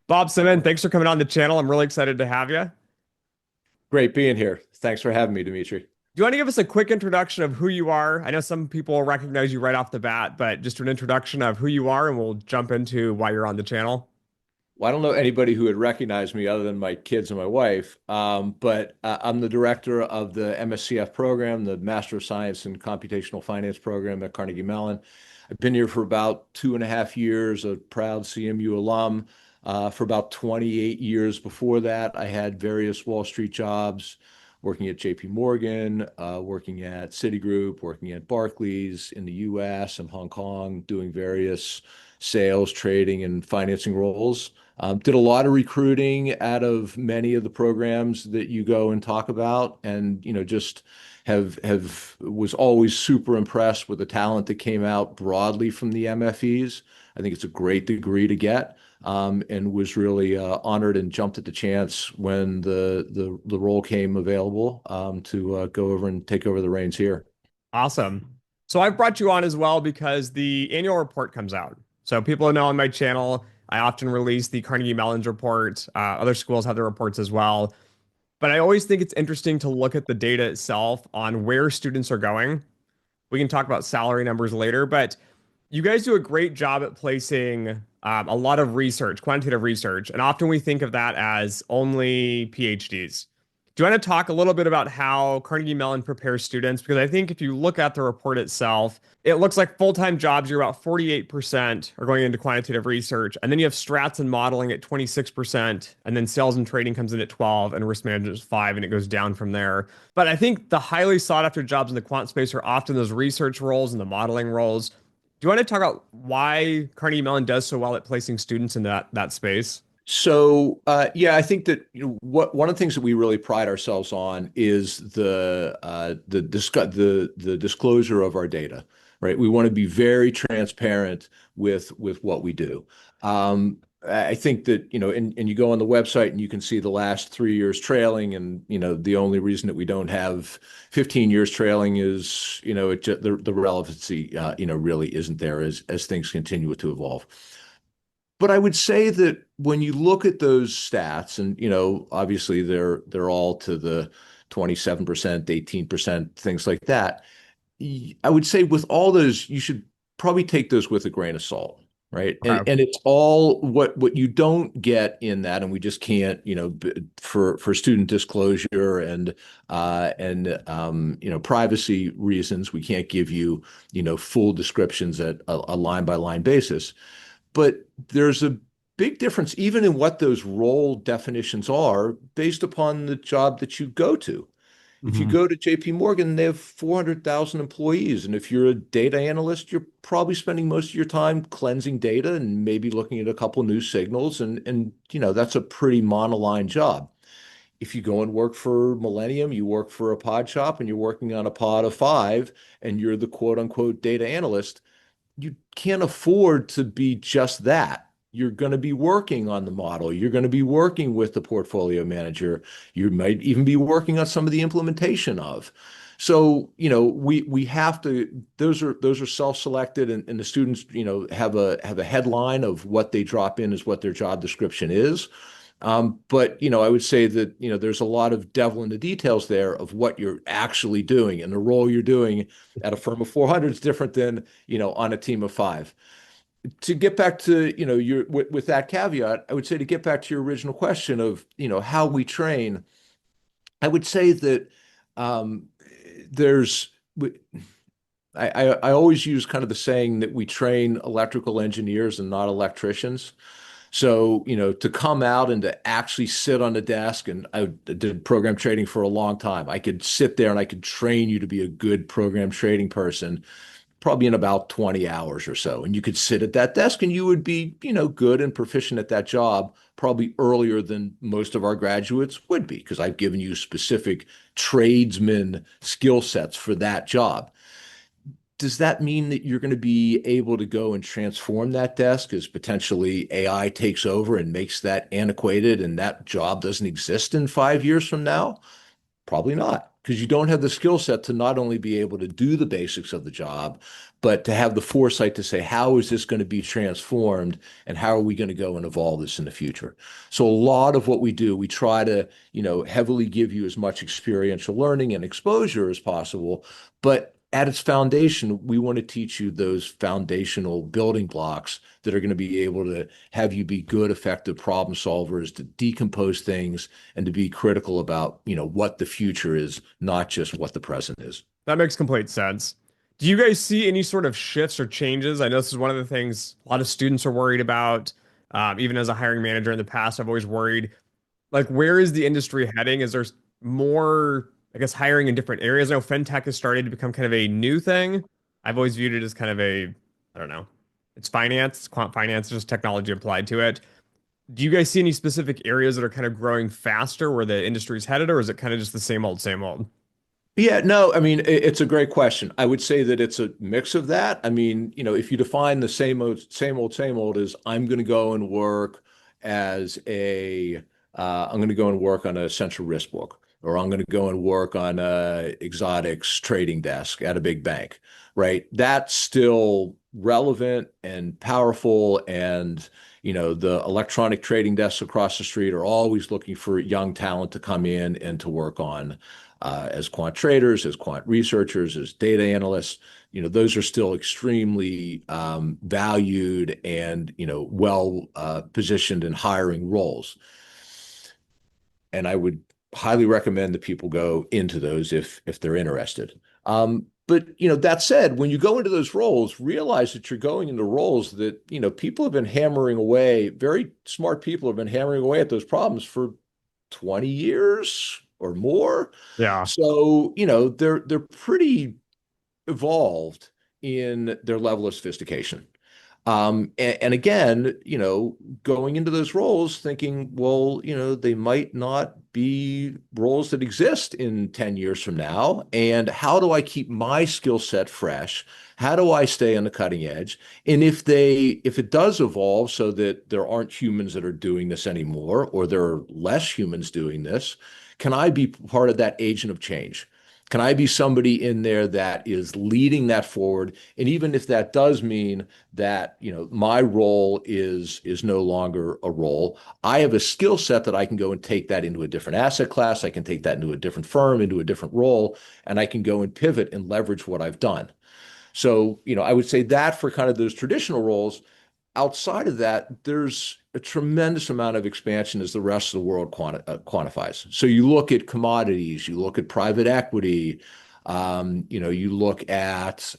Bob Simmon, thanks for coming on the channel. I'm really excited to have you. Do Great being here. Thanks for having me, Dimitri. you want to give us a quick introduction of who you are? I know some people recognize you right off the bat, but just an introduction of who you are, and we'll jump into why you're on the channel. Well, I don't know anybody who would recognize me other than my kids and my wife, but I'm the director of the MSCF program, the Master of Science in Computational Finance program at Carnegie Mellon. I've been here for about 2.5 years, a proud CMU alum. For about 28 years before that, I had various Wall Street jobs, working at JP Morgan, working at Citigroup, working at Barclays in the US and Hong Kong, doing various sales, trading, and financing roles. Did a lot of recruiting out of many of the programs that you go and talk about, and just have was always super impressed with the talent that came out broadly from the MFEs. I think it's a great degree to get, and was really honored and jumped at the chance when the role came available, to go over and take over the reins here. Awesome. So I've brought you on as well because the annual report comes out. So people know on my channel, I often release the Carnegie Mellon's report. Other schools have their reports as well. But I always think it's interesting to look at the data itself on where students are going. We can talk about salary numbers later, but you guys do a great job at placing a lot of research, quantitative research, and often we think of that as only PhDs. Do you want to talk a little bit about how Carnegie Mellon prepares students? Because I think if you look at the report itself, it looks like full-time jobs, you're about 48% are going into quantitative research. And then you have strats and modeling at 26%, and then sales and trading comes in at 12, and risk management is 5, and it goes down from there. But I think the highly sought after jobs in the quant space are often those research roles and the modeling roles. Do you want to talk about why Carnegie Mellon does so well at placing students in that space? Yeah, I think that one of the things that we really pride ourselves on is the disclosure of our data, right? We want to be very transparent with what we do. I think that, and you go on the website and you can see the last 3 years trailing, and the only reason that we don't have 15 years trailing is, the relevancy, really isn't there as things continue to evolve. But I would say that when you look at those stats, and obviously they're all to the 27%, 18%, things like that. I would say with all those, you should probably take those with a grain of salt, right? And Okay. and it's all what you don't get in that, and we just can't, for student disclosure and privacy reasons, we can't give you, full descriptions at a line by line basis. But there's a big difference even in what those role definitions are based upon the job that you go to. If you Hmm. go to JP Morgan, they have 400,000 employees. And if you're a data analyst, you're probably spending most of your time cleansing data and maybe looking at a couple new signals. And that's a pretty monoline job. If you go and work for Millennium, you work for a pod shop and you're working on a pod of five and you're the quote unquote data analyst, you can't afford to be just that. You're going to be working on the model. You're going to be working with the portfolio manager. You might even be working on some of the implementation of. So, we have to, those are self-selected, and the students, have a headline of what they drop in as what their job description is. But I would say that there's a lot of devil in the details there of what you're actually doing, and the role you're doing at a firm of 400 is different than on a team of five. To get back to your with that caveat, I would say, to get back to your original question of how we train, I would say that there's I always use kind of the saying that we train electrical engineers and not electricians. So, to come out and to actually sit on the desk, and I did program trading for a long time. I could sit there and I could train you to be a good program trading person, probably in about 20 hours or so. And you could sit at that desk and you would be, good and proficient at that job probably earlier than most of our graduates would be, because I've given you specific tradesman skill sets for that job. Does that mean that you're going to be able to go and transform that desk as potentially AI takes over and makes that antiquated and that job doesn't exist in 5 years from now? Probably not. because you don't have the skill set to not only be able to do the basics of the job, but to have the foresight to say, how is this going to be transformed and how are we going to go and evolve this in the future? So a lot of what we do, we try to, heavily give you as much experiential learning and exposure as possible, but at its foundation, we want to teach you those foundational building blocks that are going to be able to have you be good, effective problem solvers, to decompose things and to be critical about, what the future is, not just what the present is. That makes complete sense. Do you guys see any sort of shifts or changes? I know this is one of the things a lot of students are worried about. Even as a hiring manager in the past, I've always worried, like, where is the industry heading? Is there more, I guess, hiring in different areas? I know fintech has started to become kind of a new thing. I've always viewed it as kind of I don't know, it's finance, quant finance, just technology applied to it. Do you guys see any specific areas that are kind of growing faster where the industry's headed, or is it kind of just the same old, same old? Yeah, no, I mean, it's a great question. I would say that it's a mix of that. I mean, if you define the same old as I'm going to go and work as I'm going to go and work on a central risk book, or I'm going to go and work on a exotics trading desk at a big bank, right? That's still relevant and powerful. And, the electronic trading desks across the street are always looking for young talent to come in and to work on as quant traders, as quant researchers, as data analysts. Those are still extremely valued and, well positioned in hiring roles. And I would highly recommend that people go into those if they're interested. But that said, when you go into those roles, realize that you're going into roles that people have been hammering away. Very smart people have been hammering away at those problems for 20 years or more. Yeah. So they're pretty evolved in their level of sophistication. And again, going into those roles thinking, well, they might not be roles that exist in 10 years from now. And how do I keep my skill set fresh? How do I stay on the cutting edge? And if it does evolve so that there aren't humans that are doing this anymore, or there are less humans doing this, can I be part of that agent of change? Can I be somebody in there that is leading that forward? And even if that does mean that, my role is no longer a role, I have a skill set that I can go and take that into a different asset class. I can take that into a different firm, into a different role, and I can go and pivot and leverage what I've done. So, I would say that for kind of those traditional roles. Outside of that, there's a tremendous amount of expansion as the rest of the world quantifies. So you look at commodities, you look at private equity, you look at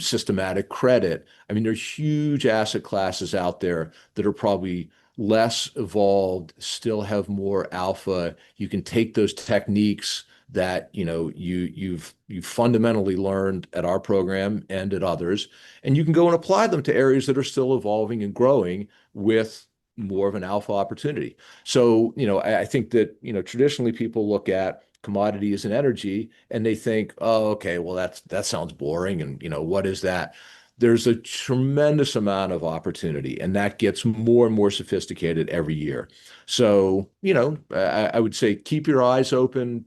systematic credit. I mean, there's huge asset classes out there that are probably less evolved, still have more alpha. You can take those techniques that you've fundamentally learned at our program and at others, and you can go and apply them to areas that are still evolving and growing with more of an alpha opportunity. So, I think that, traditionally people look at commodities and energy and they think, oh, okay, well, that sounds boring. And, what is that? There's a tremendous amount of opportunity, and that gets more and more sophisticated every year. So, I would say keep your eyes open,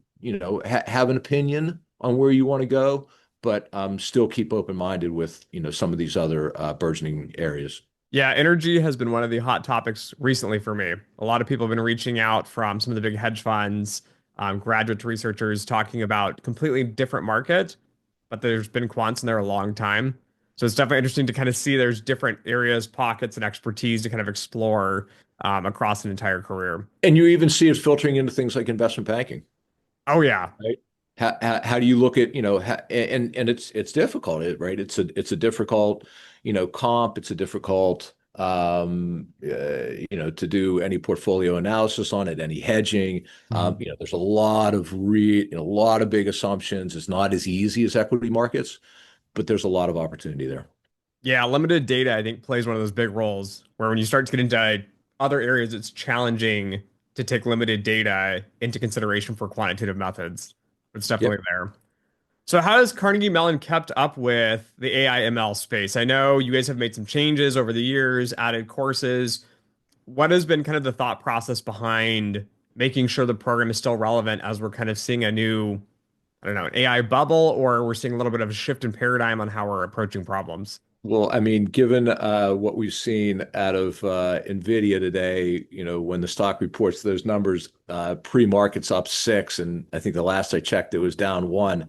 have an opinion on where you want to go, but still keep open-minded with, some of these other burgeoning areas. Yeah, energy has been one of the hot topics recently for me. A lot of people have been reaching out from some of the big hedge funds, graduate researchers talking about completely different market, but there's been quants in there a long time. So it's definitely interesting to kind of see there's different areas, pockets, and expertise to kind of explore across an entire career. And you even see it filtering into things like investment banking. Oh yeah. Right. How do you look at, and it's difficult, right? It's a difficult, comp. It's a difficult, to do any portfolio analysis on it, any hedging. Mhm. There's a lot of big assumptions. It's not as easy as equity markets, but there's a lot of opportunity there. Yeah, limited data, I think, plays one of those big roles where when you start to get into other areas, it's challenging to take limited data into consideration for quantitative methods. It's definitely Yep. there. So, how has Carnegie Mellon kept up with the AI ML space? I know you guys have made some changes over the years, added courses. What has been kind of the thought process behind making sure the program is still relevant as we're kind of seeing a new I don't know, an AI bubble, or we're seeing a little bit of a shift in paradigm on how we're approaching problems? Well, I mean, given what we've seen out of NVIDIA today, when the stock reports those numbers, pre-market's up 6, and I think the last I checked, it was down 1.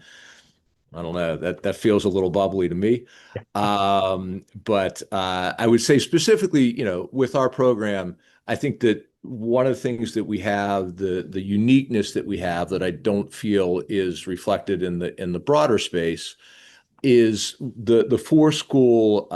I don't know. That feels a little bubbly to me. But I would say specifically, with our program, I think that one of the things that we have, the uniqueness that we have that I don't feel is reflected in the broader space is the four school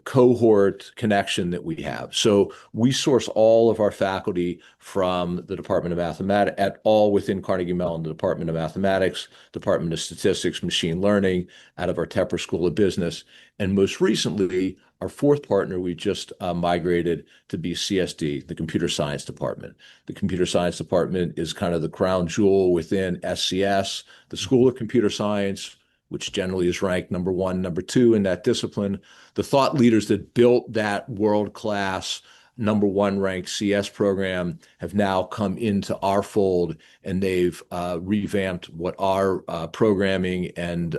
cohort connection that we have. So we source all of our faculty from the Department of Mathematics at all within Carnegie Mellon, the Department of Mathematics, Department of Statistics, Machine Learning, out of our Tepper School of Business. And most recently, our fourth partner, we just migrated to be CSD, the Computer Science Department. The Computer Science Department is kind of the crown jewel within SCS, the School of Computer Science, which generally is ranked number 1, number 2 in that discipline. The thought leaders that built that world-class number 1 ranked CS program have now come into our fold, and they've revamped what our programming and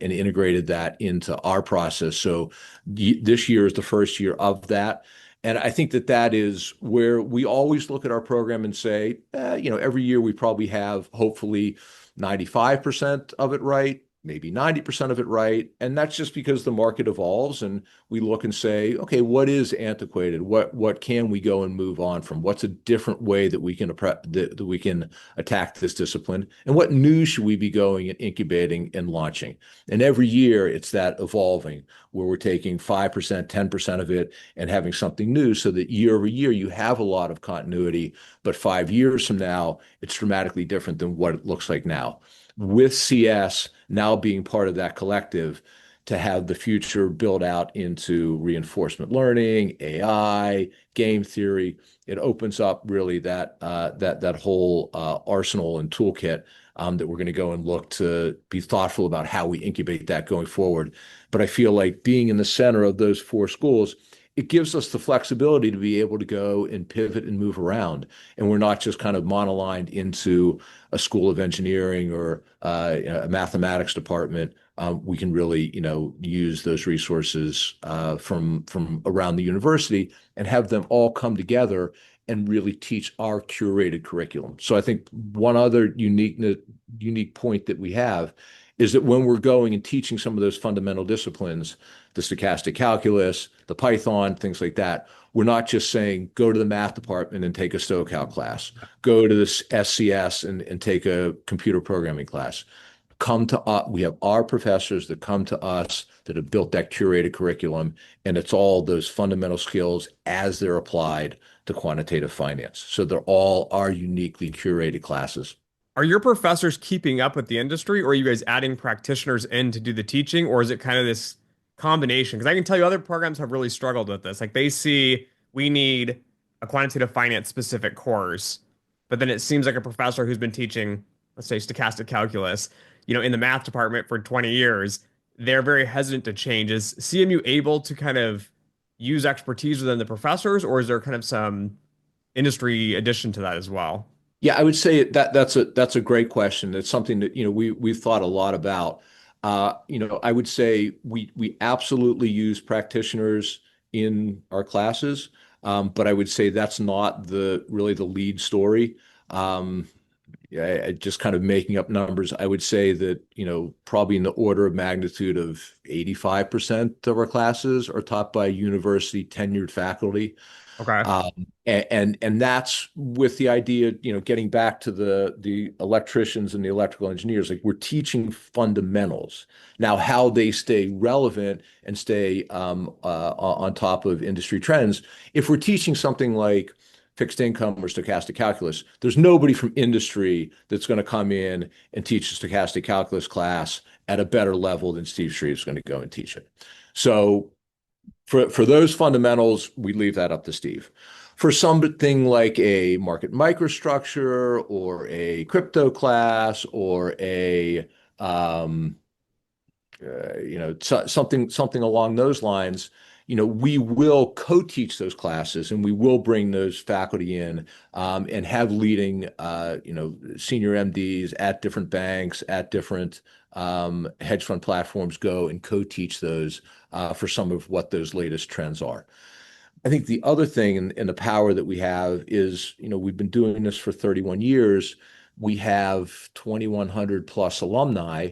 integrated that into our process. So this year is the first year of that. And I think that is where we always look at our program and say, every year we probably have hopefully 95% of it right, maybe 90% of it right. And that's just because the market evolves and we look and say, okay, what is antiquated? What can we go and move on from? What's a different way that we can attack this discipline? And what new should we be going and incubating and launching? And every year it's that evolving where we're taking 5%, 10% of it and having something new so that year over year you have a lot of continuity, but 5 years from now, it's dramatically different than what it looks like now. With CS now being part of that collective, to have the future build out into reinforcement learning, AI, game theory, it opens up really that whole arsenal and toolkit that we're going to go and look to be thoughtful about how we incubate that going forward. But I feel like being in the center of those 4 schools, it gives us the flexibility to be able to go and pivot and move around. And we're not just kind of monolined into a school of engineering or a mathematics department. We can really, use those resources from around the university and have them all come together and really teach our curated curriculum. So I think one other unique point that we have is that when we're going and teaching some of those fundamental disciplines, the stochastic calculus, the Python, things like that, we're not just saying, go to the math department and take a StoCal class, go to the SCS and take a computer programming class. Come to us. We have our professors that come to us that have built that curated curriculum, and it's all those fundamental skills as they're applied to quantitative finance. So they're all our uniquely curated classes. Are your professors keeping up with the industry, or are you guys adding practitioners in to do the teaching, or is it kind of this combination? Because I can tell you other programs have really struggled with this. Like they see we need a quantitative finance specific course, but then it seems like a professor who's been teaching, let's say, stochastic calculus, in the math department for 20 years, they're very hesitant to change. Is CMU able to kind of use expertise within the professors, or is there kind of some industry addition to that as well? Yeah, I would say that's a great question. It's something that we've thought a lot about. I would say we absolutely use practitioners in our classes, but I would say that's not really the lead story. Yeah, just kind of making up numbers, I would say that, probably in the order of magnitude of 85% of our classes are taught by university tenured faculty. Okay. And that's with the idea, getting back to the electricians and the electrical engineers, like we're teaching fundamentals. Now, how they stay relevant and stay on top of industry trends. If we're teaching something like fixed income or stochastic calculus, there's nobody from industry that's going to come in and teach a stochastic calculus class at a better level than Steve Shreve is going to go and teach it. So for those fundamentals, we leave that up to Steve. For something like a market microstructure or a crypto class or a something along those lines, we will co-teach those classes and we will bring those faculty in and have leading, senior MDs at different banks, at different hedge fund platforms go and co-teach those for some of what those latest trends are. I think the other thing and the power that we have is, we've been doing this for 31 years. We have 2,100 plus alumni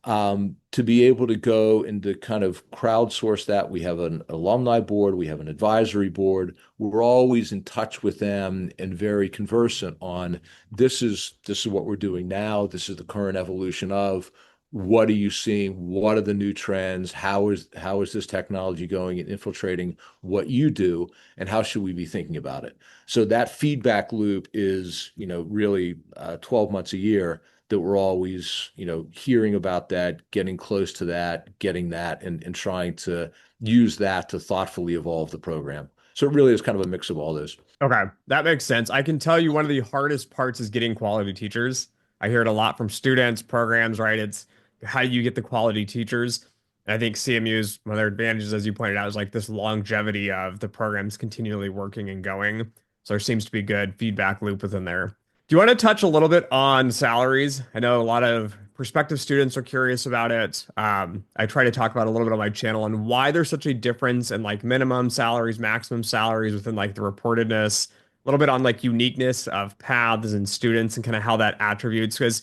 to be able to go and to kind of crowdsource that. We have an alumni board, we have an advisory board. We're always in touch with them and very conversant on this is what we're doing now. This is the current evolution of what are you seeing? What are the new trends? How is this technology going and infiltrating what you do? And how should we be thinking about it? So that feedback loop is, really 12 months a year that we're always, hearing about that, getting close to that, getting that, and trying to use that to thoughtfully evolve the program. So it really is kind of a mix of all those. Okay, that makes sense. I can tell you one of the hardest parts is getting quality teachers. I hear it a lot from students, programs, right? It's how do you get the quality teachers? And I think CMU's one of their advantages, as you pointed out, is like this longevity of the programs continually working and going. So there seems to be good feedback loop within there. Do you want to touch a little bit on salaries? I know a lot of prospective students are curious about it. I try to talk about a little bit on my channel and why there's such a difference in like minimum salaries, maximum salaries within like the reportedness, a little bit on like uniqueness of paths and students and kind of how that attributes. Because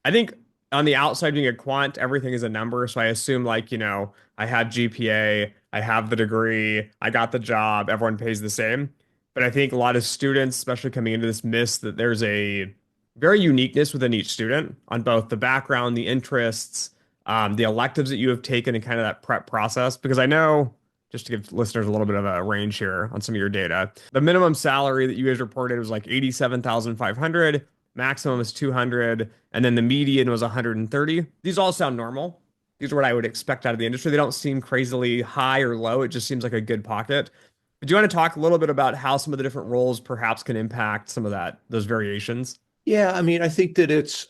I think on the outside being a quant, everything is a number. So I assume like, I had GPA, I have the degree, I got the job, everyone pays the same. But I think a lot of students, especially coming into this, miss that there's a very uniqueness within each student on both the background, the interests, the electives that you have taken, and kind of that prep process. Because I know, just to give listeners a little bit of a range here on some of your data, the minimum salary that you guys reported was like 87,500, maximum is 200, and then the median was 130. These all sound normal. These are what I would expect out of the industry. They don't seem crazily high or low. It just seems like a good pocket. But do you want to talk a little bit about how some of the different roles perhaps can impact some of those variations? Yeah, I mean, I think that it's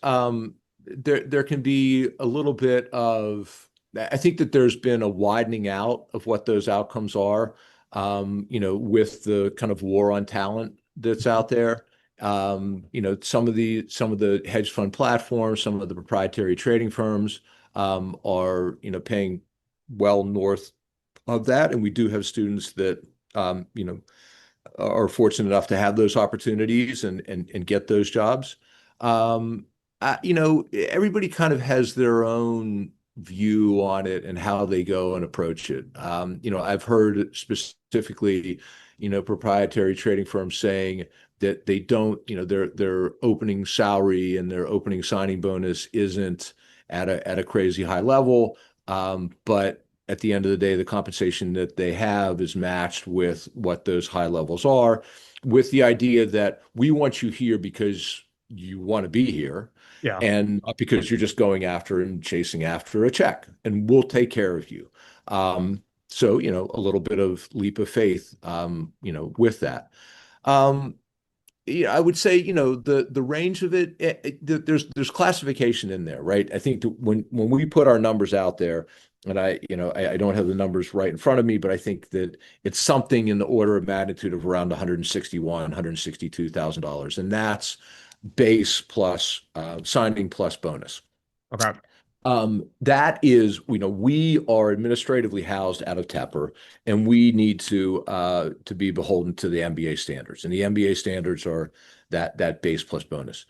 there can be a little bit of I think that there's been a widening out of what those outcomes are, with the kind of war on talent that's out there. Some of the hedge fund platforms, some of the proprietary trading firms are, paying well north of that. And we do have students that are fortunate enough to have those opportunities and get those jobs. Um, Everybody kind of has their own view on it and how they go and approach it. I've heard specifically, proprietary trading firms saying that they don't, their opening salary and their opening signing bonus isn't at a crazy high level, but at the end of the day, the compensation that they have is matched with what those high levels are, with the idea that we want you here because you want to be here Yeah. and not because you're just going after and chasing after a check, and we'll take care of you. So, a little bit of leap of faith, with that. Um, yeah, I would say, the range of it, there's classification in there, right? I think that when we put our numbers out there, and I don't have the numbers right in front of me, but I think that it's something in the order of magnitude of around 161, $162,000, and that's base plus signing plus bonus. Okay. That is, we are administratively housed out of Tepper, and we need to be beholden to the MBA standards, and the MBA standards are that base plus bonus.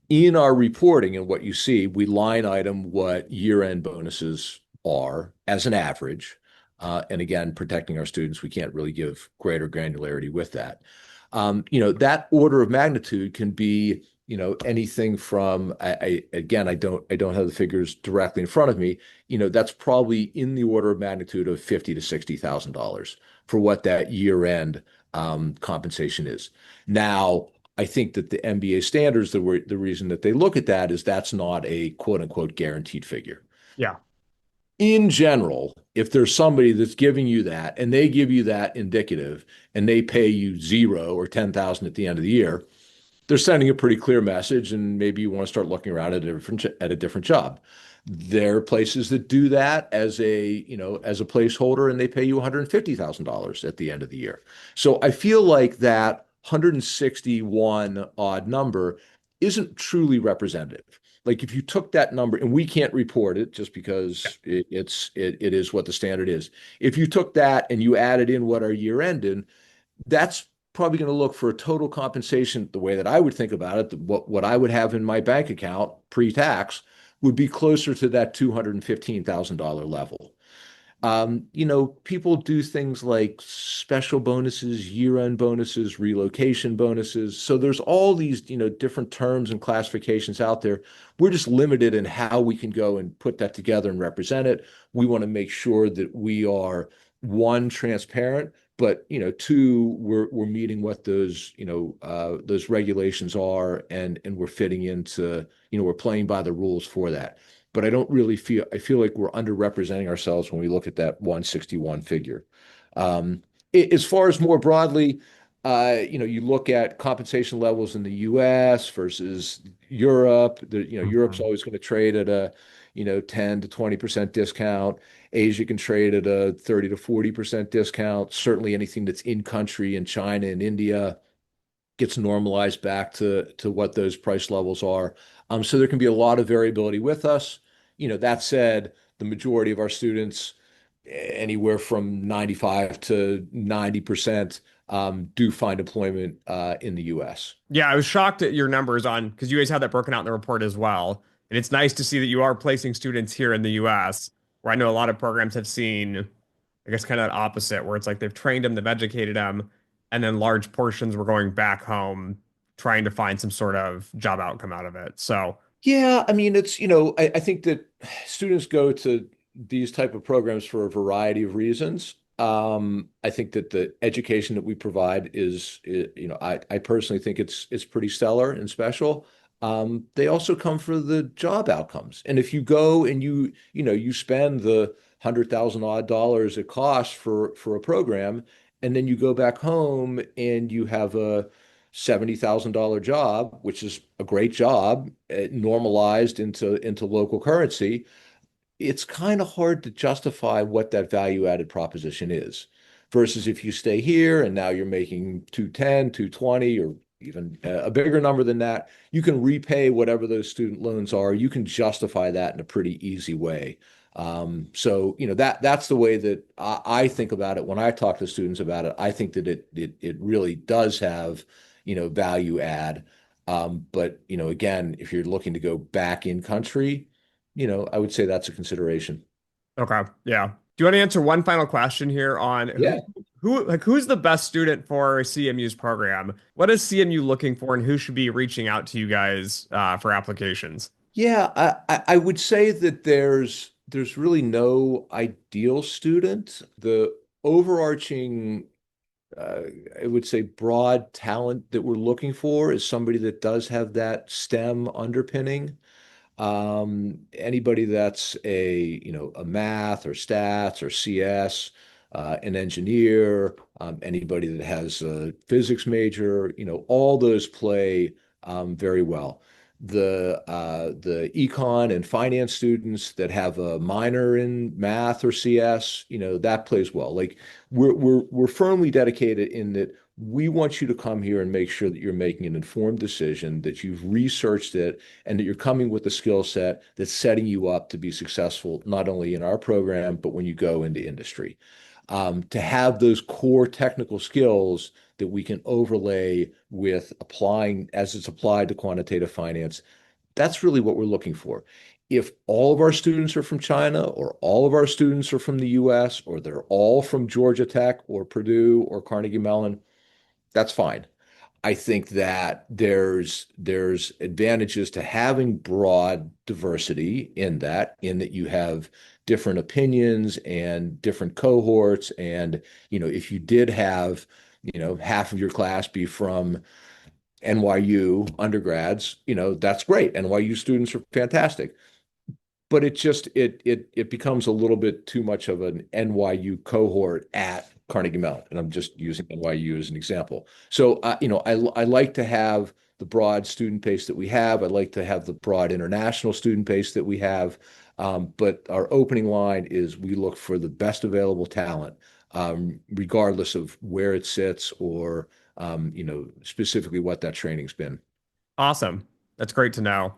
In our reporting and what you see, we line item what year-end bonuses are as an average. And again, protecting our students, we can't really give greater granularity with that. That order of magnitude can be, anything from, again, I don't have the figures directly in front of me. That's probably in the order of magnitude of $50,000 to $60,000 for what that year-end compensation is. Now, I think that the MBA standards, the reason that they look at that is that's not a quote unquote guaranteed figure. Yeah. In general, if there's somebody that's giving you that and they give you that indicative and they pay you zero or 10,000 at the end of the year, they're sending a pretty clear message, and maybe you want to start looking around at a different job. There are places that do that as a placeholder, and they pay you $150,000 at the end of the year. So I feel like that 161 odd number isn't truly representative. Like if you took that number, and we can't report it just because it is what the standard is. If you took that and you added in what our year ended, that's probably going to look for a total compensation. The way that I would think about it, what I would have in my bank account pre-tax would be closer to that $215,000 level. People do things like special bonuses, year-end bonuses, relocation bonuses. So there's all these, different terms and classifications out there. We're just limited in how we can go and put that together and represent it. We want to make sure that we are, one, transparent, but two, we're meeting what those regulations are, and we're fitting into, we're playing by the rules for that. But I feel like we're underrepresenting ourselves when we look at that 161 figure. As far as more broadly, you look at compensation levels in the US versus Europe. Europe's Mhm. always going to trade at a, 10 to 20% discount. Asia can trade at a 30 to 40% discount. Certainly anything that's in country in China and India gets normalized back to what those price levels are. So there can be a lot of variability with us. That said, the majority of our students, anywhere from 95 to 90%, do find employment in the US. Yeah, I was shocked at your numbers on because you guys have that broken out in the report as well. And it's nice to see that you are placing students here in the US, where I know a lot of programs have seen, I guess, kind of that opposite, where it's like they've trained them, they've educated them, and then large portions were going back home trying to find some sort of job outcome out of it. So, Yeah, I mean, I think that students go to these type of programs for a variety of reasons. I think that the education that we provide I personally think it's pretty stellar and special. They also come for the job outcomes. And if you go and you spend the $100,000 it costs for a program, and then you go back home and you have a $70,000 job, which is a great job, normalized into local currency, it's kind of hard to justify what that value added proposition is. Versus if you stay here and now you're making 210, 220, or even a bigger number than that, you can repay whatever those student loans are. You can justify that in a pretty easy way. So that's the way that I think about it when I talk to students about it. I think that it really does have value add. But again, if you're looking to go back in country, I would say that's a consideration. okay, yeah. Do you want to answer one final question here on Yeah. who's the best student for CMU's program? What is CMU looking for, and who should be reaching out to you guys for applications? Yeah, I would say that there's really no ideal student. The overarching, uh, I would say, broad talent that we're looking for is somebody that does have that STEM underpinning. Anybody that's a math or stats or CS, an engineer, anybody that has a physics major, all those play very well. The econ and finance students that have a minor in math or CS, that plays well. Like we're firmly dedicated in that we want you to come here and make sure that you're making an informed decision, that you've researched it, and that you're coming with a skill set that's setting you up to be successful, not only in our program, but when you go into industry. To have those core technical skills that we can overlay with applying as it's applied to quantitative finance, that's really what we're looking for. If all of our students are from China, or all of our students are from the US, or they're all from Georgia Tech or Purdue or Carnegie Mellon, that's fine. I think that there's advantages to having broad diversity in that you have different opinions and different cohorts. And if you did have half of your class be from NYU undergrads, that's great. NYU students are fantastic. But it becomes a little bit too much of an NYU cohort at Carnegie Mellon, and I'm just using NYU as an example. So I like to have the broad student base that we have. I'd like to have the broad international student base that we have. But our opening line is we look for the best available talent, regardless of where it sits or specifically what that training's been. Awesome. That's great to know.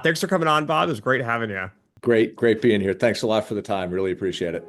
Thanks for coming on, Bob. It was great having you. Great being here. Thanks a lot for the time. Really appreciate it.